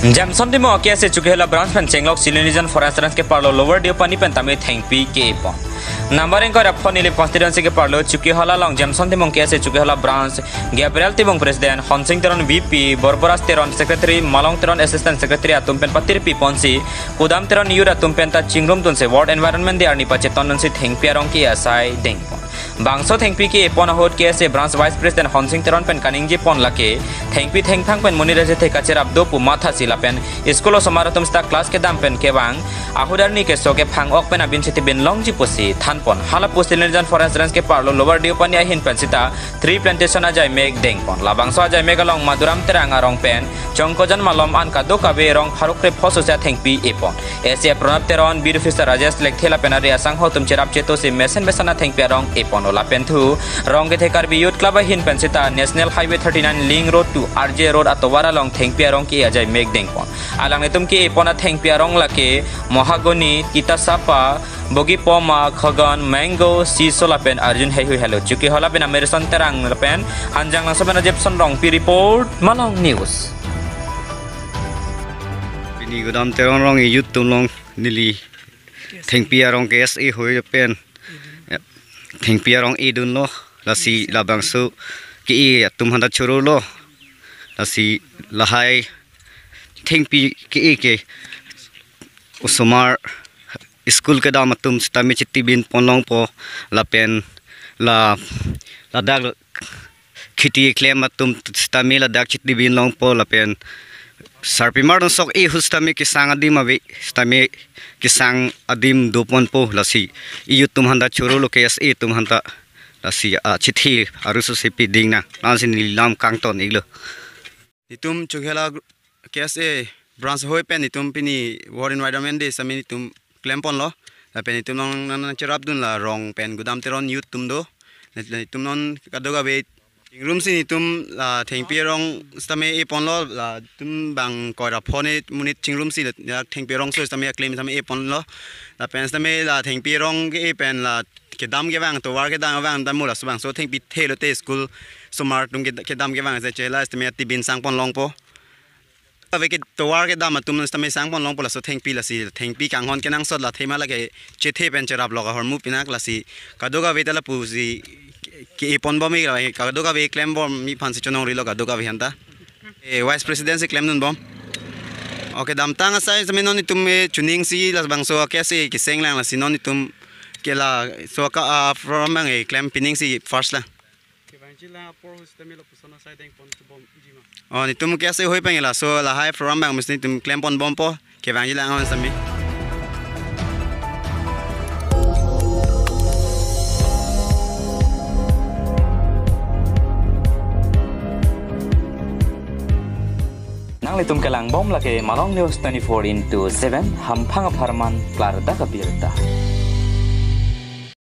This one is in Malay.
Jamson Timung KSA chokihola branch pen chenglok Silinijan forest range ke parlo lower dio pani pen tame thengpi ke pon numbering kor phone ile constituency ke parlo chokihola long Jamson Timung KSA chokihola branch Gabriel Timung president Honsing Teron VP Borboras Teron secretary Malong Teron assistant secretary atum pen patir pi ponsi Kudam Teron yura atum pen ta chingrum tun se ward environment de arni pacheton se thengpi arong KSA deng bangso thengpi ke pon hot KSA branch vice president Honsing Teron pen kaningji pon lake thengpi thengthang pen monira je theka cherap do pu matha sila pen school somaratum sta class ke dam pen ke bang ahudarni ke so ke phang ok pen abin siti bin longji pusi thanpon hala postilenijan forest range ke parlo lower dio pani ahin pen sita 3 plantation ajai meg deng pon labangso ajai meg along maduram terang arong pen chongkojan malom an ka do ka be rong pharuk re phoso sa thengpi epon asia pranab teron bir officer rajesh lekthela penari asang hotum cherap cheto se mesen besana thengpi arong epon ola pen thu rong ke thekar bi youth club ahin pen sita national highway 39 link road to RJ road atowara long thengpi arong ki ajai meg deng pon alang netum ki epona thengpi arong lake mohagoni kita sapa bogi poma khagan mango sisola pen arjun hehu hello chokihola pen amerison terang pen anjang langsung pen Jamson rong pi report malong news ini gudam terong rong YouTube long nili thengpi arong KSA hoi pen thengpi arong idun lo lasi labangsu ki tum handa churu lo lasi lahai thengpi ke usumar school ke dam tum stami chitti bin ponlong po la pen la dak khiti claim tum stami la dak chitti bin long po la pen sarpi mardon sok e hustami ki sang adim avi stami ki sang adim dopon po lasi iyu tum handa churu lo KSA tum handa lasi chithi arusu sepi dingna lansin lam kangton iglo itum chokihola KSA branch hoi pen itum pini ward environment de sami itum claim pon lo la pen itum non cherap dun la rong pen gudam teron youth tum do itum non kadoga be room sin itum la thengpi rong stame e pon lo la tum bang kora phone munit chingrum si la thengpi rong so stame claim stame e pon lo la pen stame la thengpi rong e pen la ke dam ke bang to war ke dam bang dam mula so bang so thengpi thelo te school somar tum ke dam ke bang se chela stame ti bin sang pon long po ave ke to war ke dam tum stame sang pon long po la so thengpi la si thengpi kang hon ke nang so la thema la ke chethe pen cherap loga hormu pinak la si kadoga vetala pu si ke pon bom mi kadoga ve claim bom mi phansi chonong ri lo kadoga ve hanta e vice president se claim nun bom okay dam tang asai se non itum chuning si las bang so ke se ki seng lang la si non itum ke la so ka from bang e claim pinning si first la ke bang ji la por system lo pusona sai deng pon bom jima on itum ke se hoi pang la so la high from bang mis itum claim pon bom po ke bang ji la on sami litum kelang bom lake malong news 24/7 ham phang pharman klar da kabirta